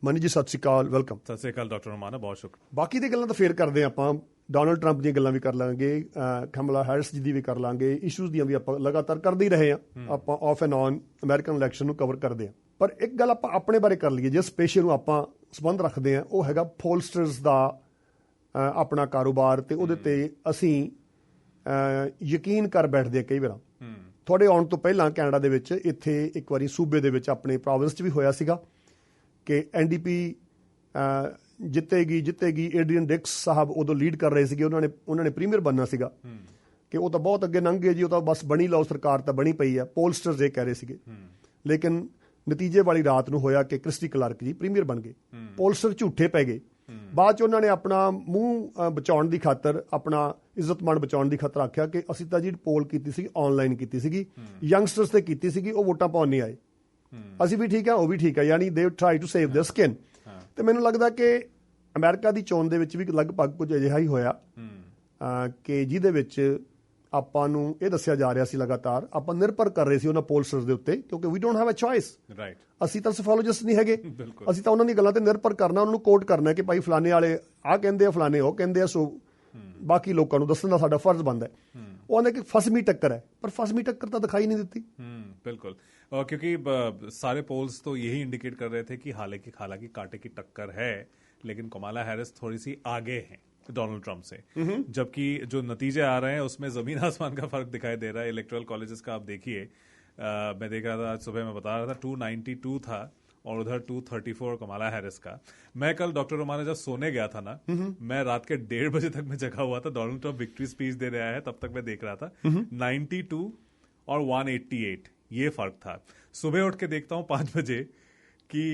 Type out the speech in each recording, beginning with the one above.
ਮਨੀ ਜੀ ਸਤਿ ਸ਼੍ਰੀ ਅਕਾਲ, ਵੈਲਕਮ। ਸਤਿ ਸ਼੍ਰੀ ਅਕਾਲ ਡਾਕਟਰ ਰਮਾਨਾ, ਬਹੁਤ ਸ਼ੁਕਰ। ਬਾਕੀ ਦੀਆਂ ਗੱਲਾਂ ਤਾਂ ਫੇਰ ਕਰਦੇ ਹਾਂ ਆਪਾਂ, ਡੋਨਲਡ ਟਰੰਪ ਦੀਆਂ ਗੱਲਾਂ ਵੀ ਕਰ ਲਾਂਗੇ, ਕਮਲਾ ਹੈਰਿਸ ਜੀ ਦੀ ਵੀ ਕਰ ਲਾਂਗੇ, ਇਸ਼ੂਜ਼ ਦੀਆਂ ਵੀ ਆਪਾਂ ਲਗਾਤਾਰ ਕਰਦੇ ਹੀ ਰਹੇ ਹਾਂ। ਆਪਾਂ of and on American election ਨੂੰ ਕਵਰ ਕਰਦੇ ਹਾਂ, ਪਰ ਇੱਕ ਗੱਲ ਆਪਾਂ ਆਪਣੇ ਬਾਰੇ ਕਰ ਲਈਏ, ਜਿਸ ਪੇਸ਼ੇ ਨੂੰ ਆਪਾਂ ਸੰਬੰਧ ਰੱਖਦੇ ਹਾਂ, ਉਹ ਹੈਗਾ ਪੋਲਸਟਰਸ ਦਾ ਆਪਣਾ ਕਾਰੋਬਾਰ, ਤੇ ਉਹਦੇ ਤੇ ਅਸੀਂ ਯਕੀਨ ਕਰ ਬੈਠਦੇ ਹਾਂ ਕਈ ਵਾਰ। ਤੁਹਾਡੇ ਆਉਣ ਤੋਂ ਪਹਿਲਾਂ ਕੈਨੇਡਾ ਦੇ ਵਿੱਚ ਇੱਥੇ ਇੱਕ ਵਾਰੀ ਸੂਬੇ ਦੇ ਵਿੱਚ ਆਪਣੇ ਪ੍ਰੋਵਿੰਸ 'ਚ ਵੀ ਹੋਇਆ ਸੀਗਾ ਕਿ NDP ਜਿੱਤੇਗੀ। ਏਡਰੀਅਨ ਡਿਕਸ ਸਾਹਿਬ ਉਦੋਂ ਲੀਡ ਕਰ ਰਹੇ ਸੀਗੇ, ਉਹਨਾਂ ਨੇ ਪ੍ਰੀਮੀਅਰ ਬਣਨਾ ਸੀਗਾ ਕਿ ਉਹ ਤਾਂ ਬਹੁਤ ਅੱਗੇ ਲੰਘ ਗਏ ਜੀ, ਉਹ ਤਾਂ ਬਸ ਬਣੀ ਲਓ, ਸਰਕਾਰ ਤਾਂ ਬਣੀ ਪਈ ਹੈ, ਪੋਲਸਟਰਸ ਇਹ ਕਹਿ ਰਹੇ ਸੀਗੇ। ਲੇਕਿਨ ਨਤੀਜੇ ਵਾਲੀ ਰਾਤ ਨੂੰ ਹੋਇਆ ਕਿ ਕ੍ਰਿਸਟੀ ਕਲਾਰਕ ਜੀ ਪ੍ਰੀਮੀਅਰ ਬਣ ਗਏ। ਪੋਲਸਟਰ ਝੂਠੇ ਪੈ ਗਏ। ਬਾਅਦ 'ਚ ਉਹਨਾਂ ਨੇ ਆਪਣਾ ਮੂੰਹ ਬਚਾਉਣ ਦੀ ਖਾਤਰ, ਆਪਣਾ ਇੱਜ਼ਤ-ਮਾਣ ਬਚਾਉਣ ਦੀ ਖਾਤਰ ਆਖਿਆ ਕਿ ਅਸੀਂ ਤਾਂ ਜਿਹੜੀ ਪੋਲ ਕੀਤੀ ਸੀ ਆਨਲਾਈਨ ਕੀਤੀ ਸੀਗੀ, ਯੰਗਸਟਰਸ ਤੇ ਕੀਤੀ ਸੀਗੀ, ਉਹ ਵੋਟਾਂ ਪਾਉਣ ਨਹੀਂ ਆਏ। ਅਸੀਂ ਵੀ ਠੀਕ ਆ, ਉਹ ਵੀ ਠੀਕ ਆ, ਯਾਨੀ they try to save their skin. ਤੇ ਮੈਨੂੰ ਲੱਗਦਾ ਕਿ ਅਮਰੀਕਾ ਦੀ ਚੋਣ ਦੇ ਵਿੱਚ ਵੀ ਲਗਭਗ ਕੁਝ ਅਜਿਹਾ ਹੀ ਹੋਇਆ ਕਿ ਜਿਹਦੇ ਵਿੱਚ ਆਪਾਂ ਨੂੰ ਇਹ ਦੱਸਿਆ ਜਾ ਰਿਹਾ ਸੀ, ਲਗਾਤਾਰ ਆਪਾਂ ਨਿਰਭਰ ਕਰ ਰਹੇ ਸੀ ਉਹਨਾਂ ਪੋਲਸਟਰਸ ਦੇ ਉੱਤੇ, ਕਿਉਂਕਿ ਵੀ ਡੋਂਟ ਹੈਵ ਅ ਚੋਇਸ। ਅਸੀਂ ਤਾਂ ਸਫੋਲੋਜਿਸਟ ਨਹੀਂ ਹੈਗੇ, ਅਸੀਂ ਤਾਂ ਉਹਨਾਂ ਦੀ ਗੱਲਾਂ ਤੇ ਨਿਰਭਰ ਕਰਨਾ, ਉਹਨਾਂ ਨੂੰ ਕੋਟ ਕਰਨਾ ਕਿ ਭਾਈ ਫਲਾਣੇ ਵਾਲੇ ਆਹ ਕਹਿੰਦੇ ਆ, ਫਲਾਣੇ ਉਹ ਕਹਿੰਦੇ ਆ, ਸੋ ਬਾਕੀ ਲੋਕਾਂ ਨੂੰ ਦੱਸਣ ਦਾ ਸਾਡਾ ਫਰਜ਼ ਬਣਦਾ ਹੈ। ਉਹ ਆਂਦੇ ਕਿ ਫਸਵੀਂ ਟੱਕਰ ਹੈ, ਪਰ ਫਸਵੀਂ ਟੱਕਰ ਤਾਂ ਦਿਖਾਈ नहीं देती। बिल्कुल, क्योंकि सारे पोल्स तो यही इंडिकेट कर रहे थे कि हालांकि कांटे की टक्कर है, लेकिन कमाला हैरिस थोड़ी सी आगे हैं डोनाल्ड ट्रंप से, जबकि जो नतीजे आ रहे हैं उसमें जमीन आसमान का फर्क दिखाई दे रहा है। इलेक्टोरल कॉलेजेस का आप देखिए, मैं देख रहा था आज सुबह, मैं बता रहा था 292 था और उधर 234 कमाला हैरिस का। मैं कल डॉक्टर रोमाना जब सोने गया था ना, मैं रात के 1:30 बजे तक मैं जगा हुआ था, डोनाल्ड ट्रंप विक्ट्री स्पीच दे रहा है, तब तक मैं देख रहा था 92 और 188 ये फर्क था। सुबह उठ के देखता हूं 5 बजे कि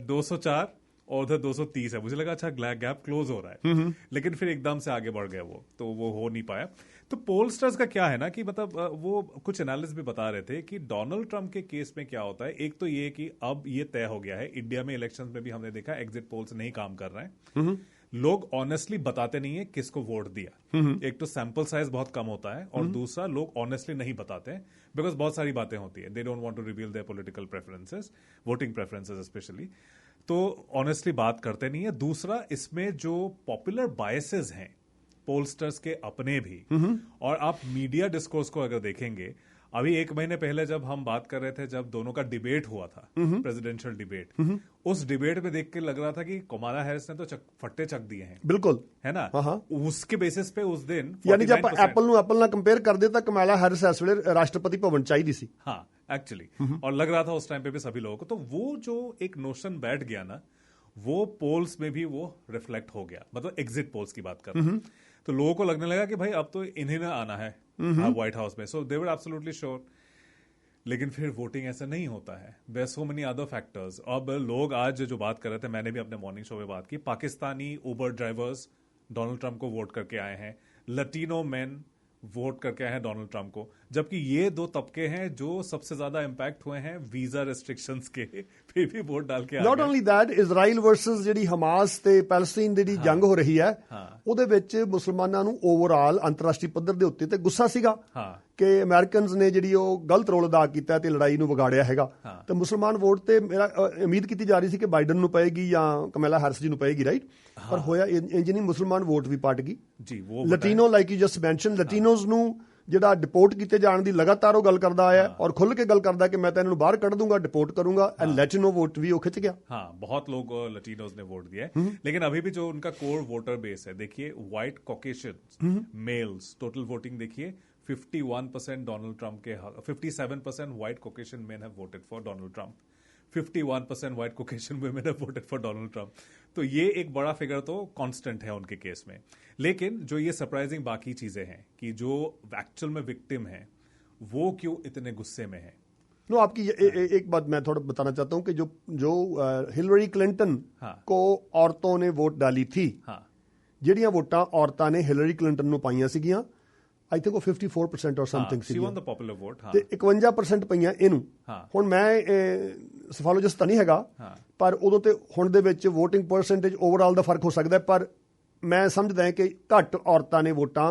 204 और उधर 230 है। मुझे लगा अच्छा गैप क्लोज हो रहा है, लेकिन फिर एकदम से आगे बढ़ गया वो, तो वो हो नहीं पाया। तो पोलस्टर्स का क्या है ना कि मतलब वो कुछ एनालिस्ट भी बता रहे थे कि डोनाल्ड ट्रंप के केस में क्या होता है। एक तो ये कि अब ये तय हो गया है, इंडिया में इलेक्शंस में भी हमने देखा एग्जिट पोल्स नहीं काम कर रहे हैं, लोग ऑनेस्टली बताते नहीं है किसको वोट दिया। एक तो सैंपल साइज बहुत कम होता है, और दूसरा लोग ऑनेस्टली नहीं बताते हैं, बिकॉज बहुत सारी बातें होती है, they don't want to reveal their political preferences, voting preferences specially, तो ऑनेस्टली बात करते नहीं है। दूसरा, इसमें जो पॉपुलर बायसेस हैं पोलस्टर्स के अपने भी, और आप मीडिया डिस्कोर्स को अगर देखेंगे, अभी 1 महीने पहले जब हम बात कर रहे थे, जब दोनों का डिबेट हुआ था, प्रेसिडेंशियल डिबेट, उस डिबेट में देख के लग रहा था कि कमाला हैरिस ने तो फट्टे चक दिए हैं, बिल्कुल, है ना। उसके बेसिस पे उस दिन यानी जब एप्पल ना कंपेयर कर देता, कमाला हैरिस इस वेले राष्ट्रपति भवन चाहिए सी, हाँ एक्चुअली, और लग रहा था उस टाइम पे भी सभी लोगों को। तो वो जो एक नोशन बैठ गया ना, वो पोल्स में भी वो रिफ्लेक्ट हो गया, मतलब एग्जिट पोल्स की बात कर रहा हूं, तो लोगों को लगने लगा कि भाई अब तो इन्हीं ने आना है व्हाइट हाउस में, सो दे वर एब्सोल्युटली श्योर। लेकिन फिर वोटिंग ऐसा नहीं होता है, there so many other factors. अब लोग आज जो बात कर रहे थे, मैंने भी अपने मॉर्निंग शो में बात की, पाकिस्तानी उबर ड्राइवर्स डोनाल्ड ट्रंप को वोट करके आए हैं, लटीनो मैन वोट करके आए हैं डोनाल्ड ट्रंप को, जबकि ये 2 तबके हैं जो सबसे ज्यादा इंपैक्ट हुए हैं वीजा रेस्ट्रिक्शंस के, फिर भी वोट डाल के। Not only that, Israel versus ਜਿਹੜੀ ਹਮਾਸ ਤੇ ਪੈਲਸਤੀਨ ਦੀ ਜਿਹੜੀ ਜੰਗ ਹੋ ਰਹੀ ਹੈ, ਉਹਦੇ ਵਿੱਚ ਮੁਸਲਮਾਨਾਂ ਨੂੰ ਓਵਰਆਲ ਅੰਤਰਰਾਸ਼ਟਰੀ ਪੱਧਰ ਦੇ ਉੱਤੇ ਤੇ ਗੁੱਸਾ ਸੀਗਾ ਕਿ ਅਮਰੀਕਨਸ ਨੇ ਜਿਹੜੀ ਉਹ ਗਲਤ ਰੋਲ ਅਦਾ ਕੀਤਾ ਤੇ ਲੜਾਈ ਨੂੰ ਵਿਗਾੜਿਆ ਹੈਗਾ। ਤੇ ਮੁਸਲਮਾਨ ਵੋਟ ਤੇ ਮੇਰਾ ਉਮੀਦ ਕੀਤੀ ਜਾ ਰਹੀ ਸੀ ਕਿ ਬਾਈਡਨ ਨੂੰ ਪਏਗੀ ਜਾਂ ਕਮਲਾ ਹੈਰਿਸ ਜੀ ਨੂੰ ਪਏਗੀ, ਰਾਈਟ, ਪਰ ਹੋਇਆ ਇੰਜ ਨਹੀਂ, ਮੁਸਲਮਾਨ ਵੋਟ ਵੀ ਪਟ ਗਈ ਜੀ। ਲਟੀਨੋ, ਲਾਈਕ ਯੂ ਜਸਟ ਮੈਂਸ਼ਨ, ਲਟੀਨੋਜ਼ ਨੂੰ ਜਿਹੜਾ ਡਿਪੋਰਟ ਕੀਤੇ ਜਾਣ ਦੀ ਲਗਾਤਾਰ ਉਹ ਗੱਲ ਕਰਦਾ ਆਇਆ, ਔਰ ਖੁੱਲ ਕੇ ਗੱਲ ਕਰਦਾ ਕਿ ਮੈਂ ਤਾਂ ਇਹਨਾਂ ਨੂੰ ਬਾਹਰ ਕੱਢ ਦੂੰਗਾ, ਡਿਪੋर्ट करूंगा, एंड लैटिनो वोट भी वो खिंच गया। हाँ, बहुत लोग लटीनोज ने वोट दिया है, लेकिन अभी भी जो उनका कोर वोटर बेस है, देखिए white Caucasian males, total voting देखिए 51% डोनाल्ड ट्रंप के, 57% white Caucasian men have voted for Donald Trump, 51% white Caucasian women have voted for Donald Trump. तो ये एक बड़ा फिगर तो कांस्टेंट है उनके केस में। लेकिन जो ये सरप्राइजिंग बाकी चीजें हैं कि जो एक्चुअल में विक्टिम है वो क्यों इतने गुस्से में है। नो, आपकी एक बात मैं थोड़ा बताना चाहता हूं कि जो हिलरी क्लिंटन को औरतों ने वोट डाली थी, ਜਿਹੜੀਆਂ ਵੋਟਾਂ ਔਰਤਾਂ ਨੇ ਹਿਲਰੀ ਕਲਿੰਟਨ ਨੂੰ ਪਾਈਆਂ ਸੀਗੀਆਂ, आई थिंक 54% और something she won the popular vote, ਤੇ 51% ਪਈਆਂ ਇਹਨੂੰ। ਹੁਣ ਮੈਂ ਸਫਾਲੋਜਿਸਟ ਤਾਂ ਨਹੀਂ ਹੈਗਾ, ਪਰ ਉਦੋਂ ਤੇ ਹੁਣ ਦੇ ਵਿੱਚ ਵੋਟਿੰਗ ਪਰਸੈਂਟੇਜ ਓਵਰਆਲ ਦਾ ਫਰਕ ਹੋ ਸਕਦਾ, ਪਰ ਮੈਂ ਸਮਝਦਾ ਕਿ ਘੱਟ ਔਰਤਾਂ ਨੇ ਵੋਟਾਂ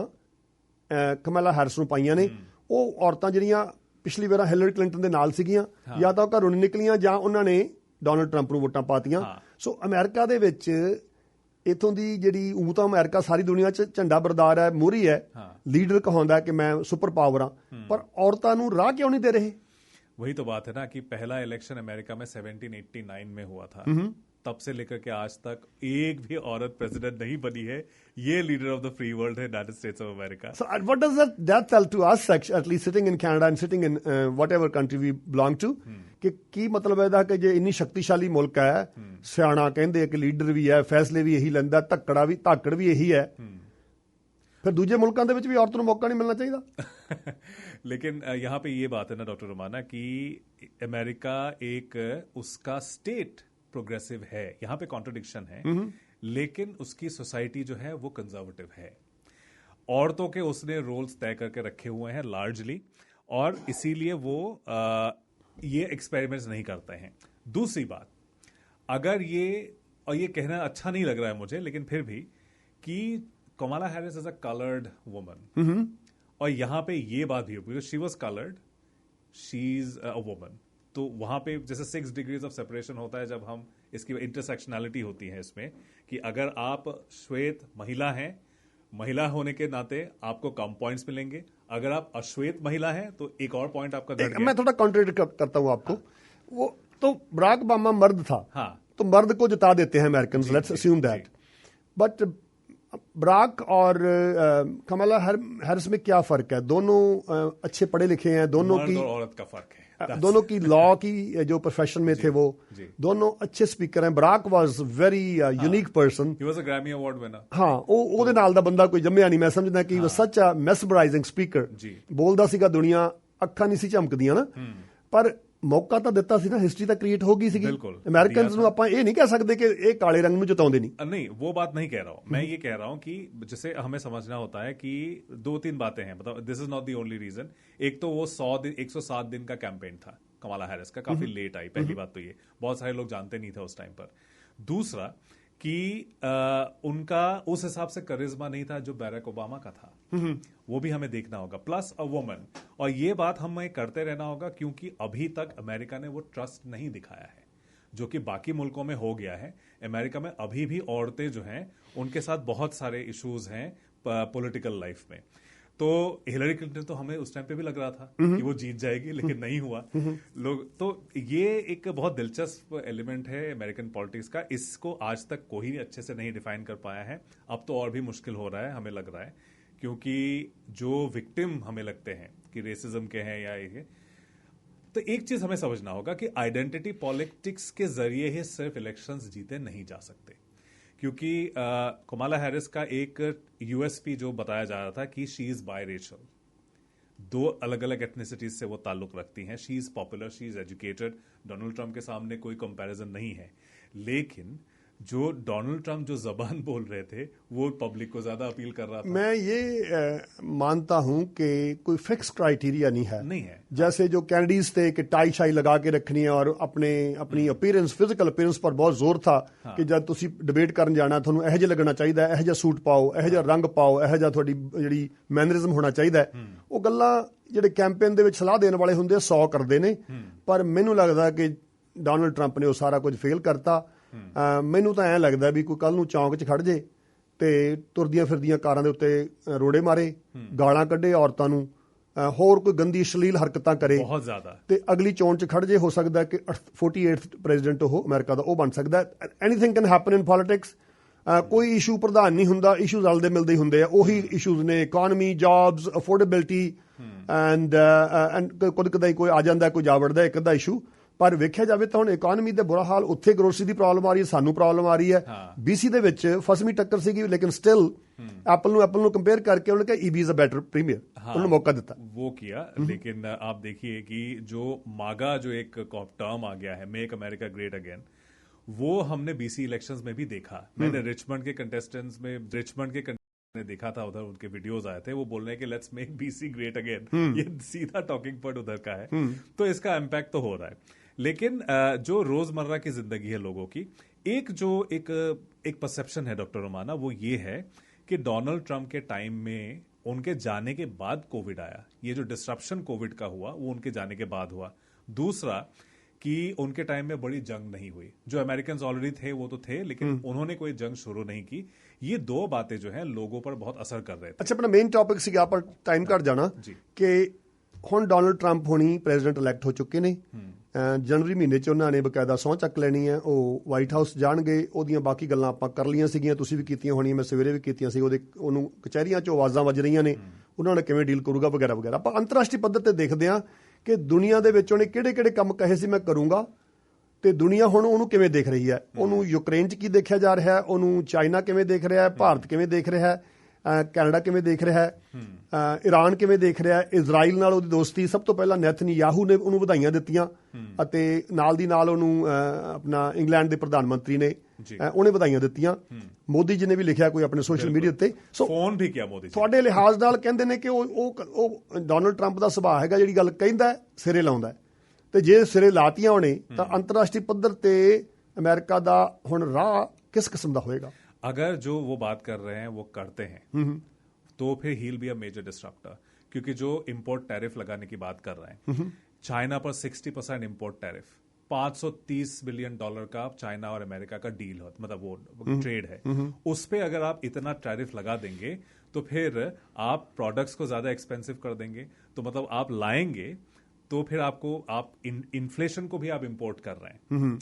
ਕਮਲਾ ਹੈਰਿਸ ਨੂੰ ਪਾਈਆਂ ਨੇ। ਉਹ ਔਰਤਾਂ ਜਿਹੜੀਆਂ ਪਿਛਲੀ ਵਾਰ ਹਿਲਰੀ ਕਲਿੰਟਨ ਦੇ ਨਾਲ ਸੀਗੀਆਂ, ਜਾਂ ਤਾਂ ਉਹ ਘਰੋਂ ਨਹੀਂ ਨਿਕਲੀਆਂ ਜਾਂ ਉਹਨਾਂ ਨੇ ਡੋਨਲਡ ਟਰੰਪ ਨੂੰ ਵੋਟਾਂ ਪਾਤੀਆਂ। ਸੋ ਅਮਰੀਕਾ ਦੇ ਵਿੱਚ ਇਥੋਂ ਦੀ ਜਿਹੜੀ ਤਾਂ ਅਮਰੀਕਾ ਸਾਰੀ ਦੁਨੀਆ 'ਚ ਝੰਡਾ ਬਰਦਾਰ ਹੈ, ਮੋਹਰੀ ਹੈ, ਲੀਡਰ ਕਹਾਉਂਦਾ ਕਿ ਮੈਂ ਸੁਪਰ ਪਾਵਰ ਹਾਂ, ਪਰ ਔਰਤਾਂ ਨੂੰ ਰਾਹ ਕਿਉਂ ਨਹੀਂ ਦੇ ਰਹੇ? वही तो बात है ना कि पहला इलेक्शन अमेरिका में 1789 में हुआ था, तब से लेकर के आज तक एक भी औरत प्रेसिडेंट नहीं बनी है। ये leader of the free world है, United States of America. So what does that tell to us, at least sitting in Canada and sitting in whatever country we belong to, ਕਿ ਕੀ ਮਤਲਬ ਹੈ ਇਹਦਾ ਕਿ ਜੇ ਇੰਨੀ ਸ਼ਕਤੀਸ਼ਾਲੀ ਮੁਲਕ ਹੈ, ਸਿਆਣਾ ਕਹਿੰਦੇ ਕਿ ਲੀਡਰ ਵੀ ਹੈ, ਫੈਸਲੇ ਵੀ ਇਹੀ ਲੈਂਦਾ, ਧਾਕੜ ਵੀ ਇਹੀ ਹੈ, फिर दूजे मुल्कों के भी औरतों को मौका नहीं मिलना चाहिए? लेकिन यहाँ पे ये बात है ना डॉक्टर रोमाना कि अमेरिका एक उसका स्टेट प्रोग्रेसिव है, यहाँ पे कॉन्ट्रडिक्शन है, लेकिन उसकी सोसाइटी जो है वो कंजर्वेटिव है। औरतों के उसने रोल्स तय करके रखे हुए हैं लार्जली, और इसीलिए वो ये एक्सपेरिमेंट्स नहीं करते हैं। दूसरी बात, अगर ये कहना अच्छा नहीं लग रहा है मुझे, लेकिन फिर भी कि Kamala Harris is a coloured woman, और यहां पे ये बात भी हो, because she was coloured, she is a woman, तो वहां पे जैसे 6 डिग्रीज ऑफ सेपरेशन होता है जब हम इसकी इंटरसेक्शनैलिटी होती है इसमें, कि अगर आप श्वेत महिला हैं, महिला होने के नाते आपको कम पॉइंट्स मिलेंगे, अगर आप अश्वेत महिला हैं तो एक और पॉइंट आपका घट गया। मैं थोड़ा कॉन्ट्रडिक्ट करता हूं आपको। वो तो बराक ओबामा मर्द था, तो मर्द को जिता देते हैं American, let's assume that, but Barack और कमला हैरिस में क्या फर्क है? दोनों अच्छे पढ़े लिखे हैं, दोनों की औरत का फर्क है, दोनों की लॉ की जो प्रोफेशन में थे वो दोनों अच्छे स्पीकर हैं। Barack was very unique person, he was a Grammy award winner. हाँ, ਉਹਦੇ ਨਾਲ ਦਾ ਬੰਦਾ ਕੋਈ ਜੰਮਿਆ ਨਹੀਂ। ਮੈਂ ਸਮਝਦਾ ਕਿ ਉਹ ਸੱਚ ਆ ਮੈਸਮਰਾਈਜ਼ਿੰਗ ਸਪੀਕਰ, ਬੋਲਦਾ ਸੀਗਾ, ਦੁਨੀਆ ਅੱਖਾਂ ਨਹੀਂ ਸੀ ਝਮਕਦੀਆਂ ਨਾ, ਪਰ ਮੌਕਾ ਤਾਂ ਦਿੱਤਾ ਸੀ ਨਾ, हिस्ट्री ਤਾਂ क्रिएट हो गई ਸੀਗੀ। अमेरिकन्स ਨੂੰ ਆਪਾਂ ਇਹ ਨਹੀਂ ਕਹਿ ਸਕਦੇ कि ਇਹ ਕਾਲੇ रंग ਨੂੰ जिताਉਂਦੇ नहीं। नहीं, वो बात नहीं कह रहा हूं मैं, ये कह रहा हूं कि जैसे हमें समझना होता है कि 2-3 बातें हैं, मतलब this is not the only reason. एक तो वो 107 दिन का कैंपेन था कमला हैरिस का, काफी लेट आई, पहली बात तो ये बहुत सारे लोग जानते नहीं थे उस टाइम पर। दूसरा कि उनका उस हिसाब से करिश्मा नहीं था जो बैरक ओबामा का था, वो भी हमें देखना होगा, प्लस अ वुमन। और ये बात हमें करते रहना होगा क्योंकि अभी तक अमेरिका ने वो ट्रस्ट नहीं दिखाया है जो कि बाकी मुल्कों में हो गया है। अमेरिका में अभी भी औरतें जो हैं उनके साथ बहुत सारे इश्यूज हैं पॉलिटिकल लाइफ में। तो हिलरी क्लिंटन तो हमें उस टाइम पे भी लग रहा था कि वो जीत जाएगी, लेकिन नहीं हुआ लोग। तो ये एक बहुत दिलचस्प एलिमेंट है अमेरिकन पॉलिटिक्स का, इसको आज तक कोई अच्छे से नहीं डिफाइन कर पाया है। अब तो और भी मुश्किल हो रहा है हमें लग रहा है, क्योंकि जो विक्टिम हमें लगते हैं कि रेसिज्म के हैं या ये, तो एक चीज हमें समझना होगा कि आइडेंटिटी पॉलिटिक्स के जरिए ही सिर्फ इलेक्शंस जीते नहीं जा सकते, क्योंकि कमाला हैरिस का एक यूएसपी जो बताया जा रहा था कि शी इज बायरेशियल, 2 अलग अलग एथनिसिटीज से वो ताल्लुक रखती हैं, she is popular, she is educated. Donald Trump के सामने कोई कंपैरिजन नहीं है, लेकिन जो डोनाल्ड ट्रंप जो जबान बोल रहे थे वो पब्लिक को ज्यादा अपील कर रहा था। मैं ये मानता हूं कि कोई फिक्स क्राइटेरिया नहीं है। जैसे जो कैंडिडेट्स थे कि टाई शाई लगा के रखनी है और अपनी अपीयरेंस, फिजिकल अपीयरेंस पर बहुत जोर था कि जब तुसी डिबेट करन जाना ਤੁਹਾਨੂੰ ਇਹੋ ਜਿਹਾ ਲੱਗਣਾ ਚਾਹੀਦਾ, ਇਹੋ ਜਿਹਾ ਸੂਟ ਪਾਓ, ਇਹੋ ਜਿਹਾ ਰੰਗ ਪਾਓ, ਇਹੋ ਜਿਹਾ ਤੁਹਾਡੀ ਜਿਹੜੀ ਮੈਨਰਿਜ਼ਮ ਹੋਣਾ ਚਾਹੀਦਾ। ਉਹ ਗੱਲਾਂ ਜਿਹੜੇ ਕੈਂਪੇਨ ਦੇ ਵਿੱਚ ਸਲਾਹ ਦੇਣ ਵਾਲੇ ਹੁੰਦੇ 100 ਕਰਦੇ ਨੇ, ਪਰ ਮੈਨੂੰ ਲੱਗਦਾ ਕਿ ਡੋਨਾਲਡ ਟਰੰਪ ਨੇ ਉਹ ਸਾਰਾ ਕੁਝ ਫੇਲ ਕਰਤਾ। ਮੈਨੂੰ ਤਾਂ ਐਂ ਲੱਗਦਾ ਵੀ ਕੋਈ ਕੱਲ ਨੂੰ ਚੌਂਕ 'ਚ ਖੜ ਜੇ ਤੇ ਤੁਰਦੀਆਂ ਫਿਰਦੀਆਂ ਕਾਰਾਂ ਦੇ ਉੱਤੇ ਰੋੜੇ ਮਾਰੇ, ਗਾਲਾਂ ਕੱਢੇ ਔਰਤਾਂ ਨੂੰ, ਹੋਰ ਕੋਈ ਗੰਦੀ ਅਸ਼ਲੀਲ ਹਰਕਤਾਂ ਕਰੇ ਬਹੁਤ ਜ਼ਿਆਦਾ, ਤੇ ਅਗਲੀ ਚੋਣ 'ਚ ਖੜ ਜੇ, ਹੋ ਸਕਦਾ ਕਿ 48th ਪ੍ਰੈਜ਼ੀਡੈਂਟ ਉਹ ਅਮਰੀਕਾ ਦਾ ਉਹ ਬਣ ਸਕਦਾ। Anything can happen in politics. ਕੋਈ ਇਸ਼ੂ ਪ੍ਰਧਾਨ ਨਹੀਂ ਹੁੰਦਾ, ਇਸ਼ੂ ਰਲਦੇ ਮਿਲਦੇ ਹੀ ਹੁੰਦੇ ਆ। ਉਹੀ ਇਸ਼ੂਜ਼ ਨੇ ਇਕੋਨਮੀ, ਜੌਬਸ, ਅਫੋਰਡੇਬਿਲਿਟੀ ਐਂਡ ਕਦੇ ਕਦੇ ਕੋਈ ਆ ਜਾਂਦਾ, ਕੋਈ ਜਾ ਵੜਦਾ ਇੱਕ ਅੱਧਾ ਇਸ਼ੂ। ਪਰ ਵੇਖਿਆ ਜਾਵੇ ਤਾਂ ਹੁਣ ਇਕੋਨਮੀ ਦਾ ਬੁਰਾ ਹਾਲ, ਉੱਥੇ ਗਰੋਸਰੀ ਦੀ ਪ੍ਰੋਬਲਮ ਆ ਰਹੀ ਹੈ, ਸਾਨੂੰ ਪ੍ਰੋਬਲਮ ਆ ਰਹੀ ਹੈ। BC ਦੇ ਵਿੱਚ ਫਸਵੀਂ ਟੱਕਰ ਸੀਗੀ, ਲੇਕਿਨ ਸਟਿਲ एप्पल ਨੂੰ कंपेयर करके उन्होंने कहा EB is a better premier, उन्होंने मौका दिया, वो किया। लेकिन आप देखिए कि जो मागा जो एक टर्म आ गया है, मेक अमेरिका ग्रेट अगेन, वो हमने BC इलेक्शंस में भी देखा। मैंने रिचमंड के कंटेस्टेंट्स में ने देखा था, उधर उनके वीडियोस आए थे, वो बोल रहे हैं कि let's make BC great again. ये सीधा टॉकिंग पॉइंट उधर का है। तो इसका इम्पैक्ट तो हो रहा है, लेकिन जो रोजमर्रा की जिंदगी है लोगों की, एक परसेप्शन है डॉक्टर रोमाना, वो ये है कि डोनाल्ड ट्रंप के टाइम में उनके जाने के बाद कोविड आया। ये जो डिस्ट्रप्शन कोविड का हुआ वो उनके जाने के बाद हुआ। दूसरा कि उनके टाइम में बड़ी जंग नहीं हुई। जो अमेरिकन ऑलरेडी थे वो तो थे, लेकिन उन्होंने कोई जंग शुरू नहीं की। ये दो बातें जो है लोगों पर बहुत असर कर रहे थे। ਅੱਛਾ, ਆਪਣਾ ਮੇਨ ਟੌਪਿਕ ਸੀਗਾ, ਆਪਾਂ ਟਾਈਮ ਘੱਟ ਜਾਣਾ ਕਿ ਹੁਣ ਡੋਨਲਡ ਟਰੰਪ ਹੋਣੀ ਪ੍ਰੈਜ਼ੀਡੈਂਟ ਇਲੈਕਟ ਹੋ ਚੁੱਕੇ ਨੇ। ਜਨਵਰੀ ਮਹੀਨੇ 'ਚ ਉਹਨਾਂ ਨੇ ਬਕਾਇਦਾ ਸਹੁੰ ਚੱਕ ਲੈਣੀ ਹੈ, ਉਹ ਵਾਈਟ ਹਾਊਸ ਜਾਣਗੇ। ਉਹਦੀਆਂ ਬਾਕੀ ਗੱਲਾਂ ਆਪਾਂ ਕਰ ਲਈਆਂ ਸੀਗੀਆਂ, ਤੁਸੀਂ ਵੀ ਕੀਤੀਆਂ ਹੋਣੀਆਂ, ਮੈਂ ਸਵੇਰੇ ਵੀ ਕੀਤੀਆਂ ਸੀ। ਉਹਨੂੰ ਕਚਹਿਰੀਆਂ 'ਚੋਂ ਆਵਾਜ਼ਾਂ ਵੱਜ ਰਹੀਆਂ ਨੇ, ਉਹਨਾਂ ਨੇ ਕਿਵੇਂ ਡੀਲ ਕਰੂਗਾ ਵਗੈਰਾ ਵਗੈਰਾ। ਆਪਾਂ ਅੰਤਰਰਾਸ਼ਟਰੀ ਪੱਧਰ ਤੇ ਦੇਖਦੇ ਹਾਂ ਕਿ ਦੁਨੀਆ ਦੇ ਵਿੱਚ ਉਹਨੇ ਕਿਹੜੇ ਕਿਹੜੇ ਕੰਮ ਕਹੇ ਸੀ ਮੈਂ ਕਰੂੰਗਾ, ਤੇ ਦੁਨੀਆ ਹੁਣ ਉਹਨੂੰ ਕਿਵੇਂ ਦੇਖ ਰਹੀ ਹੈ। ਉਹਨੂੰ ਯੂਕਰੇਨ 'ਚ ਕੀ ਦੇਖਿਆ ਜਾ ਰਿਹਾ ਹੈ, ਉਹਨੂੰ ਚਾਈਨਾ ਕਿਵੇਂ ਦੇਖ ਰਿਹਾ ਹੈ, ਭਾਰਤ ਕਿਵੇਂ ਦੇਖ ਰਿਹਾ ਹੈ, ਕੈਨੇਡਾ ਕਿਵੇਂ ਦੇਖ ਰਿਹਾ ਹੈ, ਈਰਾਨ ਕਿਵੇਂ ਦੇਖ ਰਿਹਾ ਹੈ, ਇਜ਼ਰਾਈਲ ਨਾਲ ਉਹਦੀ ਦੋਸਤੀ। ਸਭ ਤੋਂ ਪਹਿਲਾਂ ਨੈਤਨਯਾਹੂ ਨੇ ਉਹਨੂੰ ਵਧਾਈਆਂ ਦਿੱਤੀਆਂ, ਅਤੇ ਨਾਲ ਦੀ ਨਾਲ ਉਹਨੂੰ ਆਪਣਾ ਇੰਗਲੈਂਡ ਦੇ ਪ੍ਰਧਾਨ ਮੰਤਰੀ ਨੇ ਉਹਨੇ ਵਧਾਈਆਂ ਦਿੱਤੀਆਂ। ਮੋਦੀ ਜੀ ਨੇ ਵੀ ਲਿਖਿਆ ਕੋਈ ਆਪਣੇ ਸੋਸ਼ਲ ਮੀਡੀਆ ਉੱਤੇ। ਸੋ ਫੋਨ ਵੀ ਕੀਤਾ ਮੋਦੀ ਜੀ। ਤੁਹਾਡੇ ਲਿਹਾਜ਼ ਨਾਲ ਕਹਿੰਦੇ ਨੇ ਕਿ ਉਹ ਡੋਨਲਡ ਟਰੰਪ ਦਾ ਸੁਭਾਅ ਹੈਗਾ, ਜਿਹੜੀ ਗੱਲ ਕਹਿੰਦਾ ਸਿਰੇ ਲਾਉਂਦਾ, ਤੇ ਜੇ ਸਿਰੇ ਲਾਤੀਆਂ ਉਹਨੇ ਤਾਂ ਅੰਤਰਰਾਸ਼ਟਰੀ ਪੱਧਰ ਤੇ ਅਮਰੀਕਾ ਦਾ ਹੁਣ ਰਾਹ किस किस्म का होएगा? अगर जो वो बात कर रहे हैं वो करते हैं तो फिर he will be a major disruptor, क्योंकि जो इंपोर्ट टैरिफ लगाने की बात कर रहे हैं, चाइना पर 60% इंपोर्ट टैरिफ, $530 बिलियन का चाइना और अमेरिका का डील हो, मतलब वो ट्रेड है, उस पे अगर आप इतना टैरिफ लगा देंगे तो फिर आप प्रोडक्ट्स को ज्यादा एक्सपेंसिव कर देंगे। तो मतलब आप लाएंगे तो फिर आप इन्फ्लेशन को भी आप इंपोर्ट कर रहे हैं,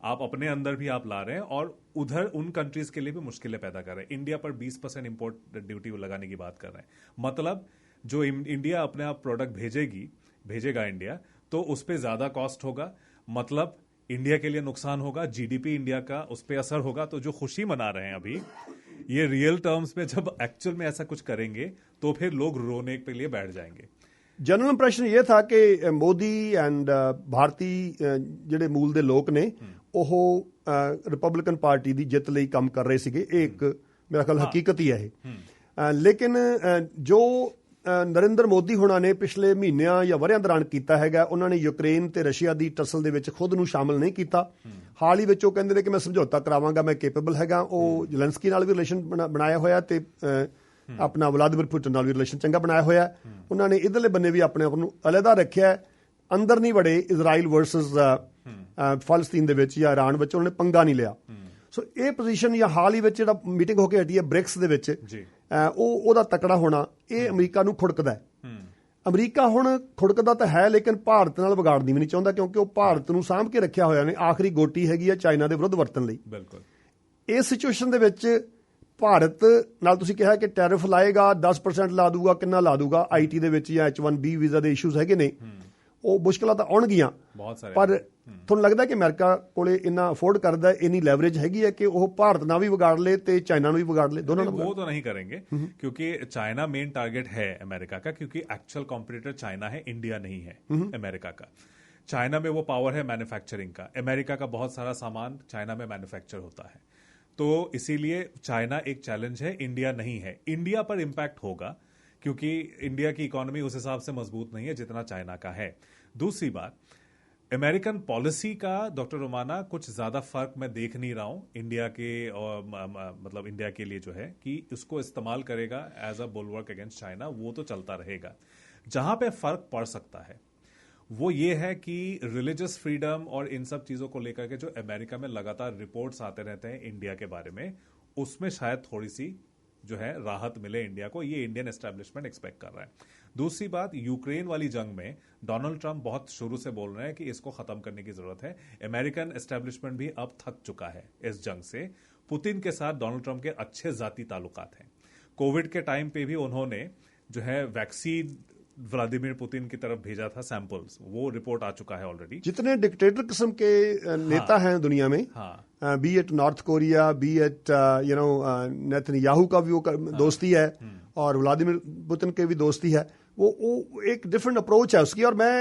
आप अपने अंदर भी आप ला रहे हैं और उधर उन कंट्रीज के लिए भी मुश्किलें पैदा कर रहे हैं। इंडिया पर 20% इंपोर्ट ड्यूटी लगाने की बात कर रहे हैं, मतलब जो इंडिया अपने आप प्रोडक्ट भेजेगा इंडिया, तो उस पर ज्यादा कॉस्ट होगा, मतलब इंडिया के लिए नुकसान होगा, जीडीपी इंडिया का उस पर असर होगा। तो जो खुशी मना रहे हैं अभी, ये रियल टर्म्स में जब एक्चुअल में ऐसा कुछ करेंगे तो फिर लोग रोने के लिए बैठ जाएंगे। जनरल इंप्रैशन ये था कि मोदी एंड भारती ਜਿਹੜੇ ਮੂਲ ਦੇ ਲੋਕ ਨੇ ਉਹ ਰਿਪਬਲਿਕਨ ਪਾਰਟੀ ਦੀ ਜਿੱਤ ਲਈ ਕੰਮ ਕਰ ਰਹੇ ਸੀਗੇ। ਇਹ ਇੱਕ ਮੇਰਾ ਖਿਆਲ ਹਕੀਕਤ ਹੀ ਹੈ ਇਹ। ਲੇਕਿਨ ਜੋ ਨਰਿੰਦਰ ਮੋਦੀ ਹੋਣਾ ਨੇ ਪਿਛਲੇ ਮਹੀਨਿਆਂ ਜਾਂ ਵਰ੍ਹਿਆਂ ਦੌਰਾਨ ਕੀਤਾ ਹੈਗਾ, ਉਹਨਾਂ ਨੇ ਯੂਕਰੇਨ ਤੇ ਰਸ਼ੀਆ ਦੀ ਟਸਲ ਦੇ ਵਿੱਚ ਖੁਦ ਨੂੰ ਸ਼ਾਮਲ ਨਹੀਂ ਕੀਤਾ। ਹਾਲ ਹੀ ਵਿੱਚ ਉਹ ਕਹਿੰਦੇ ਨੇ ਕਿ ਮੈਂ ਸਮਝੌਤਾ ਕਰਾਵਾਂਗਾ, ਮੈਂ ਕੇਪੇਬਲ ਹੈਗਾ। ਉਹ ਜ਼ੈਲੈਂਸਕੀ ਨਾਲ ਵੀ ਰਿਲੇਸ਼ਨ ਬਣਾਇਆ ਹੋਇਆ ਤੇ ਆਪਣਾ ਵਲਾਦੀਮਿਰ ਪੁਟਿਨ ਨਾਲ ਵੀ ਰਿਲੇਸ਼ਨ ਚੰਗਾ ਬਣਾਇਆ ਹੋਇਆ। ਉਹਨਾਂ ਨੇ ਇਧਰਲੇ ਬੰਨੇ ਵੀ ਆਪਣੇ ਆਪ ਨੂੰ ਅਲੱਗਾ ਰੱਖਿਆ, ਅੰਦਰ ਨਹੀਂ ਵੜੇ ਇਜ਼ਰਾਈਲ ਵਰਸਸ ਫਲਸਤੀਨ ਦੇ ਵਿੱਚ ਜਾਂ ਈਰਾਨ ਵਿੱਚ ਉਹਨਾਂ ਨੇ ਪੰਗਾ ਨਹੀਂ ਲਿਆ। ਸੋ ਇਹ ਪੋਜੀਸ਼ਨ ਜਾਂ ਹਾਲ ਹੀ ਵਿੱਚ ਜਿਹੜਾ ਮੀਟਿੰਗ ਹੋ ਕੇ ਹਟੀ ਹੈ ਬ੍ਰਿਕਸ ਦੇ ਵਿੱਚ, ਉਹਦਾ ਤਕੜਾ ਹੋਣਾ ਇਹ ਅਮਰੀਕਾ ਨੂੰ ਖੁੜਕਦਾ ਹੈ। ਅਮਰੀਕਾ ਹੁਣ ਖੁੜਕਦਾ ਤਾਂ ਹੈ, ਲੇਕਿਨ ਭਾਰਤ ਨਾਲ ਵਿਗਾੜਨੀ ਵੀ ਨਹੀਂ ਚਾਹੁੰਦਾ, ਕਿਉਂਕਿ ਉਹ ਭਾਰਤ ਨੂੰ ਸਾਂਭ ਕੇ ਰੱਖਿਆ ਹੋਇਆ ਨੇ। ਆਖਰੀ ਗੋਟੀ ਹੈਗੀ ਹੈ ਚਾਈਨਾ ਦੇ ਵਿਰੁੱਧ ਵਰਤਣ ਲਈ। ਬਿਲਕੁਲ ਇਸ ਸਿਚੁਏਸ਼ਨ ਦੇ ਵਿੱਚ ਭਾਰਤ ਨਾਲ ਤੁਸੀਂ ਕਿਹਾ ਕਿ ਟੈਰਿਫ ਲਾਏਗਾ, 10% ਲਾ ਦੂਗਾ, ਕਿੰਨਾ ਲਾ ਦੂਗਾ। IT ਦੇ ਵਿੱਚ ਜਾਂ H1B ਵੀਜ਼ਾ ਦੇ ਇਸ਼ੂਜ਼ ਹੈਗੇ ਨੇ, ਉਹ ਮੁਸ਼ਕਲਾਂ ਤਾਂ ਆਉਣਗੀਆਂ, ਪਰ ਤੁਹਾਨੂੰ ਲੱਗਦਾ ਕਿ ਅਮਰੀਕਾ ਕੋਲੇ ਇੰਨਾ ਅਫੋਰਡ ਕਰਦਾ, ਇੰਨੀ ਲੈਵਰੇਜ ਹੈਗੀ ਹੈ ਕਿ ਉਹ ਭਾਰਤ ਨਾਲ ਵੀ ਵਿਗਾੜ ਲੇ ਤੇ ਚਾइना ਨੂੰ भी ਵਿਗਾੜ ले, दोनों वो तो नहीं करेंगे, क्योंकि चाइना मेन टारगेट है अमेरिका का, क्योंकि एक्चुअल कॉम्पिटिटर चाइना है, इंडिया नहीं है अमेरिका का। चाइना में वो पावर है मैन्युफैक्चरिंग का, अमेरिका का बहुत सारा सामान चाइना में मैन्युफैक्चर होता है, तो इसीलिए चाइना एक चैलेंज है, इंडिया नहीं है। इंडिया पर इंपैक्ट होगा क्योंकि इंडिया की इकोनॉमी उस हिसाब से मजबूत नहीं है जितना चाइना का है। दूसरी बात, अमेरिकन पॉलिसी का डॉक्टर रोमाना कुछ ज्यादा फर्क मैं देख नहीं रहा हूं इंडिया के, और मतलब इंडिया के लिए जो है कि उसको इस्तेमाल करेगा as a bulwark against China, वो तो चलता रहेगा। जहां पे फर्क पड़ सकता है वो ये है कि रिलीजियस फ्रीडम और इन सब चीजों को लेकर के जो अमेरिका में लगातार रिपोर्ट्स आते रहते हैं इंडिया के बारे में, उसमें शायद थोड़ी सी जो है राहत मिले इंडिया को, ये इंडियन एस्टेब्लिशमेंट एक्सपेक्ट कर रहा है। दूसरी बात, यूक्रेन वाली जंग में डोनाल्ड ट्रंप बहुत शुरू से बोल रहे हैं कि इसको खत्म करने की जरूरत है। अमेरिकन एस्टेब्लिशमेंट भी अब थक चुका है इस जंग से। पुतिन के साथ डोनाल्ड ट्रंप के अच्छे जाती ताल्लुकात हैं। कोविड के टाइम पे भी उन्होंने जो है वैक्सीन व्लादिमीर पुतिन की तरफ भेजा था सैंपल्स, वो रिपोर्ट आ चुका है ऑलरेडी। जितने डिक्टेटर किस्म के नेता हैं दुनिया में, be it North Korea, be it Netanyahu का भी वो दोस्ती है और व्लादिमीर पुतिन के भी दोस्ती है, वो एक डिफरेंट अप्रोच है उसकी। और मैं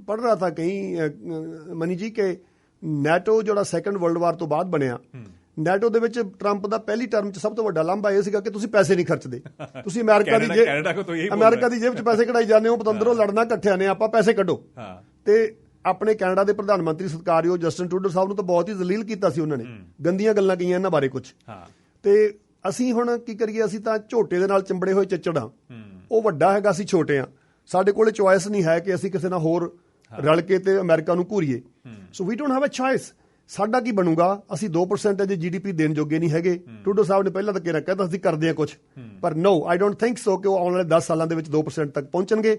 पढ़ रहा था कहीं मनी जी के नैटो जो सैकंड वर्ल्ड वार तो बाद बनया, ਨੈਟੋ ਦੇ ਵਿੱਚ ਟਰੰਪ ਦਾ ਪਹਿਲੀ ਟਰਮ 'ਚ ਸਭ ਤੋਂ ਵੱਡਾ ਲਾਂਭਾ ਇਹ ਸੀਗਾ ਕਿ ਤੁਸੀਂ ਪੈਸੇ ਨਹੀਂ ਖਰਚਦੇ, ਤੁਸੀਂ ਅਮਰੀਕਾ ਦੀ ਜੇਬ 'ਚ ਪੈਸੇ ਕਢਾਈ ਜਾਂਦੇ ਹੋ, ਪਤੰਦਰੋਂ ਲੜਨਾ ਇਕੱਠਿਆਂ ਨੇ, ਆਪਾਂ ਪੈਸੇ ਕੱਢੋ। ਤੇ ਆਪਣੇ ਕੈਨੇਡਾ ਦੇ ਪ੍ਰਧਾਨ ਮੰਤਰੀ ਸਤਿਕਾਰਯੋਗ ਜਸਟਿਨ ਟਰੂਡੋ ਸਾਹਿਬ ਨੂੰ ਤਾਂ ਬਹੁਤ ਹੀ ਜ਼ਲੀਲ ਕੀਤਾ ਸੀ ਉਹਨਾਂ ਨੇ, ਗੰਦੀਆਂ ਗੱਲਾਂ ਕਹੀਆਂ ਇਹਨਾਂ ਬਾਰੇ ਕੁਝ। ਤੇ ਅਸੀਂ ਹੁਣ ਕੀ ਕਰੀਏ, ਅਸੀਂ ਤਾਂ ਝੋਟੇ ਦੇ ਨਾਲ ਚਿੰਬੜੇ ਹੋਏ ਚੱਚੜ ਹਾਂ, ਉਹ ਵੱਡਾ ਹੈਗਾ, ਅਸੀਂ ਛੋਟੇ ਹਾਂ। ਸਾਡੇ ਕੋਲੇ ਚੁਆਇਸ ਨਹੀਂ ਹੈ ਕਿ ਅਸੀਂ ਕਿਸੇ ਨਾਲ ਹੋਰ ਰਲ ਕੇ ਤੇ ਅਮਰੀਕਾ ਨੂੰ ਘੂਰੀਏ। So we don't have a choice. ਸਾਡਾ ਕੀ ਬਣੂਗਾ? ਅਸੀਂ 2% ਦੇ GDP ਦੇਣ ਜੋਗੇ ਨਹੀਂ ਹੈਗੇ। ਟਰੂਡੋ ਸਾਹਿਬ ਨੇ ਪਹਿਲਾਂ ਤਾਂ ਕਿਹਾ ਕਹਿੰਦਾ ਅਸੀਂ ਕਰਦੇ ਹਾਂ ਕੁਝ, ਪਰ ਨੋ ਆਈ ਡੋਂਟ ਥਿੰਕ ਸੋ ਕਿ ਉਹ ਆਉਣ ਵਾਲੇ 10 ਸਾਲਾਂ ਦੇ ਵਿੱਚ 2% ਤੱਕ ਪਹੁੰਚਣਗੇ।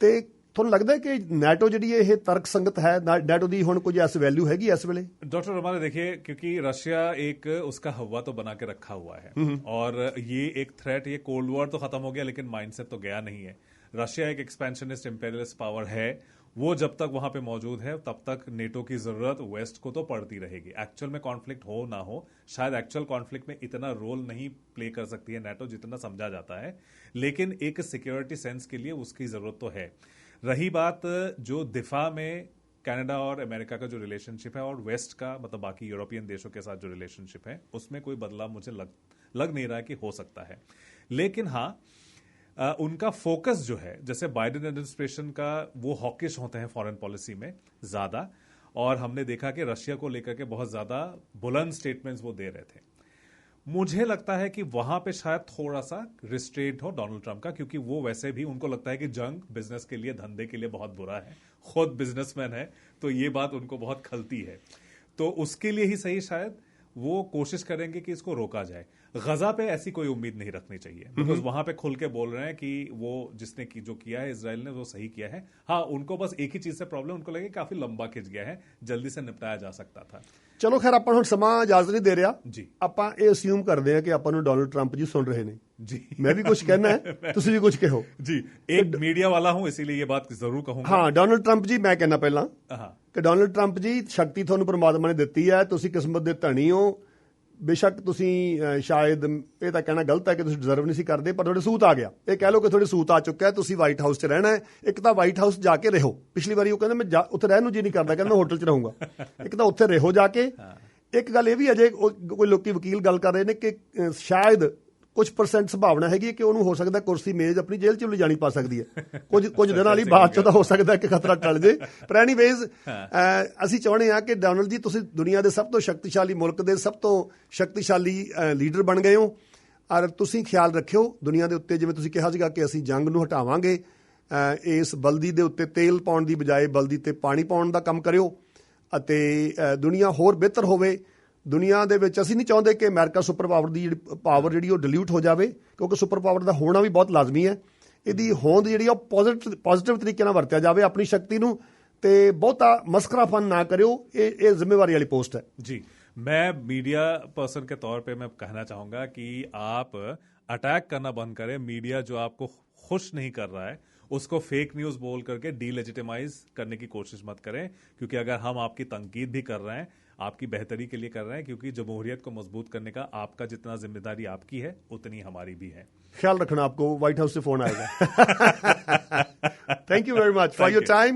ਤੇ ਤੁਹਾਨੂੰ ਲੱਗਦਾ है कि NATO ਜਿਹੜੀ ਇਹ ਤਰਕ ਸੰਗਤ है, NATO ਦੀ ਹੁਣ कुछ ऐसी वैल्यू हैगी इस वेले? डॉक्टर रमाले देखिए, क्योंकि रशिया एक उसका हवा तो बना के रखा हुआ है और ये एक थ्रेट, ये कोल्ड वॉर तो खत्म हो गया लेकिन माइंडसेट तो गया नहीं है। रशिया एक एक्सपेंशनिस्ट इंपेरियलिस्ट पावर है, वो जब तक वहां पे मौजूद है तब तक नेटो की जरूरत वेस्ट को तो पड़ती रहेगी। एक्चुअल में कॉन्फ्लिक्ट हो ना हो, शायद एक्चुअल कॉन्फ्लिक्ट में इतना रोल नहीं प्ले कर सकती है नेटो जितना समझा जाता है, लेकिन एक सिक्योरिटी सेंस के लिए उसकी जरूरत तो है। रही बात जो दिफा में कनाडा और अमेरिका का जो रिलेशनशिप है और वेस्ट का मतलब बाकी यूरोपियन देशों के साथ जो रिलेशनशिप है, उसमें कोई बदलाव मुझे लग नहीं रहा है कि हो सकता है। लेकिन हाँ, उनका फोकस जो है, जैसे बाइडेन एडमिनिस्ट्रेशन का वो हॉकिश होते हैं फॉरेन पॉलिसी में ज्यादा, और हमने देखा कि रशिया को लेकर के बहुत ज्यादा बुलंद स्टेटमेंट्स वो दे रहे थे। मुझे लगता है कि वहां पे शायद थोड़ा सा रिस्ट्रेंट हो डोनाल्ड ट्रंप का, क्योंकि वो वैसे भी उनको लगता है कि जंग बिजनेस के लिए, धंधे के लिए बहुत बुरा है। खुद बिजनेसमैन है तो ये बात उनको बहुत खलती है, तो उसके लिए ही सही शायद वो कोशिश करेंगे कि इसको रोका जाए। गजा पे ऐसी कोई उम्मीद नहीं रखनी चाहिए, बिकॉज वहां पे खुल के बोल रहे हैं कि वो जिसने जो किया है इसराइल ने वो सही किया है। हाँ, उनको बस एक ही चीज से प्रॉब्लम, उनको लगे काफी लंबा खिंच गया है, जल्दी से निपटाया जा सकता था। ਚਲੋ ਖੈਰ, ਆਪਾਂ ਹੁਣ ਸਮਾਂ ਇਜਾਜ਼ਤ ਨਹੀਂ ਦੇ ਰਿਹਾ ਜੀ। ਆਪਾਂ ਇਹ ਅਸਿਊਮ ਕਰਦੇ ਹਾਂ ਕਿ ਆਪਾਂ ਨੂੰ ਡੋਨਾਲਡ ਟਰੰਪ ਜੀ ਸੁਣ ਰਹੇ ਨੇ जी। मैं भी कुछ कहना है, तुसी भी कुछ कहो जी। एक मीडिया वाला हूं इसीलिए ये बात जरूर कहूंगा। हाँ, डोनाल्ड ट्रंप जी मैं कहना पहला कि डोनाल्ड ट्रंप जी शक्ति ਤੁਹਾਨੂੰ परमात्मा ने ਦਿੱਤੀ ਹੈ, ਤੁਸੀਂ ਕਿਸਮਤ ਦੇ ਧਣੀ ਹੋ। ਬੇਸ਼ੱਕ ਤੁਸੀਂ ਸ਼ਾਇਦ ਇਹ ਤਾਂ ਕਹਿਣਾ ਗਲਤ ਹੈ ਕਿ ਤੁਸੀਂ ਡਿਜ਼ਰਵ ਨਹੀਂ ਸੀ ਕਰਦੇ, ਪਰ ਤੁਹਾਡੇ ਸੂਤ ਆ ਗਿਆ। ਇਹ ਕਹਿ ਲਓ ਕਿ ਤੁਹਾਡੇ ਸੂਤ ਆ ਚੁੱਕਾ ਹੈ, ਤੁਸੀਂ ਵਾਈਟ ਹਾਊਸ 'ਚ ਰਹਿਣਾ ਹੈ। ਇੱਕ ਤਾਂ ਵਾਈਟ ਹਾਊਸ ਜਾ ਕੇ ਰਹੋ। ਪਿਛਲੀ ਵਾਰੀ ਉਹ ਕਹਿੰਦੇ ਮੈਂ ਉੱਥੇ ਰਹਿਣ ਨੂੰ ਜੀ ਨਹੀਂ ਕਰਦਾ, ਕਹਿੰਦਾ ਹੋਟਲ 'ਚ ਰਹੂੰਗਾ। ਇੱਕ ਤਾਂ ਉੱਥੇ ਰਹੋ ਜਾ ਕੇ। ਇੱਕ ਗੱਲ ਇਹ ਵੀ ਅਜੇ ਕੋਈ ਲੋਕੀ ਵਕੀਲ ਗੱਲ ਕਰ ਰਹੇ ਨੇ ਕਿ ਸ਼ਾਇਦ ਕੁਝ % ਸੰਭਾਵਨਾ ਹੈਗੀ ਕਿ ਉਹਨੂੰ ਹੋ ਸਕਦਾ ਕੁਰਸੀ ਮੇਜ਼ ਆਪਣੀ ਜੇਲ੍ਹ 'ਚ ਲਿਜਾਣੀ ਪਾ ਸਕਦੀ ਹੈ ਕੁਝ ਦਿਨਾਂ ਵਾਲੀ ਬਾਅਦ 'ਚ ਤਾਂ ਹੋ ਸਕਦਾ ਕਿ ਖਤਰਾ ਟਲ ਜੇ। ਪਰ ਐਨੀਵੇਜ਼ ਅਸੀਂ ਚਾਹੁੰਦੇ ਹਾਂ ਕਿ ਡੋਨਾਲਡ ਜੀ ਤੁਸੀਂ ਦੁਨੀਆ ਦੇ ਸਭ ਤੋਂ ਸ਼ਕਤੀਸ਼ਾਲੀ ਮੁਲਕ ਦੇ ਸਭ ਤੋਂ ਸ਼ਕਤੀਸ਼ਾਲੀ ਲੀਡਰ ਬਣ ਗਏ ਹੋ, ਔਰ ਤੁਸੀਂ ਖਿਆਲ ਰੱਖਿਓ ਦੁਨੀਆ ਦੇ ਉੱਤੇ, ਜਿਵੇਂ ਤੁਸੀਂ ਕਿਹਾ ਸੀਗਾ ਕਿ ਅਸੀਂ ਜੰਗ ਨੂੰ ਹਟਾਵਾਂਗੇ, ਇਸ ਬਲਦੀ ਦੇ ਉੱਤੇ ਤੇਲ ਪਾਉਣ ਦੀ ਬਜਾਏ ਬਲਦੀ ਤੇ ਪਾਣੀ ਪਾਉਣ ਦਾ ਕੰਮ ਕਰਿਓ ਅਤੇ ਦੁਨੀਆ ਹੋਰ ਬਿਹਤਰ ਹੋਵੇ। ਦੁਨੀਆ ਦੇ ਵਿੱਚ ਅਸੀਂ ਨਹੀਂ ਚਾਹੁੰਦੇ ਕਿ ਅਮਰੀਕਾ ਸੁਪਰ ਪਾਵਰ ਦੀ ਜਿਹੜੀ ਪਾਵਰ ਜਿਹੜੀ ਉਹ ਡਿਲੂਟ ਹੋ ਜਾਵੇ, ਕਿਉਂਕਿ ਸੁਪਰ ਪਾਵਰ ਦਾ ਹੋਣਾ ਵੀ ਬਹੁਤ ਲਾਜ਼ਮੀ ਹੈ। ਇਹਦੀ ਹੋਂਦ ਜਿਹੜੀ ਉਹ ਪੋਜ਼ਿਟਿਵ ਤਰੀਕੇ ਨਾਲ ਵਰਤਿਆ ਜਾਵੇ ਆਪਣੀ ਸ਼ਕਤੀ ਨੂੰ, ਤੇ ਬਹੁਤਾ ਮਸਕਰਾਪਨ ਨਾ ਕਰਿਓ। ਇਹ ਜ਼ਿੰਮੇਵਾਰੀ ਵਾਲੀ ਪੋਸਟ ਹੈ जी। मैं मीडिया पर्सन के तौर पे मैं कहना चाहूंगा कि आप अटैक करना बंद करें। मीडिया जो आपको खुश नहीं कर रहा है उसको फेक न्यूज बोल करके डीलेजिटिमाइज करने की कोशिश मत करें, क्योंकि अगर हम आपकी तनकीद भी कर रहे हैं, आपकी बेहतरी के लिए कर रहे हैं, क्योंकि जमहूरियत को मजबूत करने का आपका जितना जिम्मेदारी आपकी है उतनी हमारी भी है। ख्याल रखना, आपको व्हाइट हाउस से फोन आएगा। Thank you very much for your time.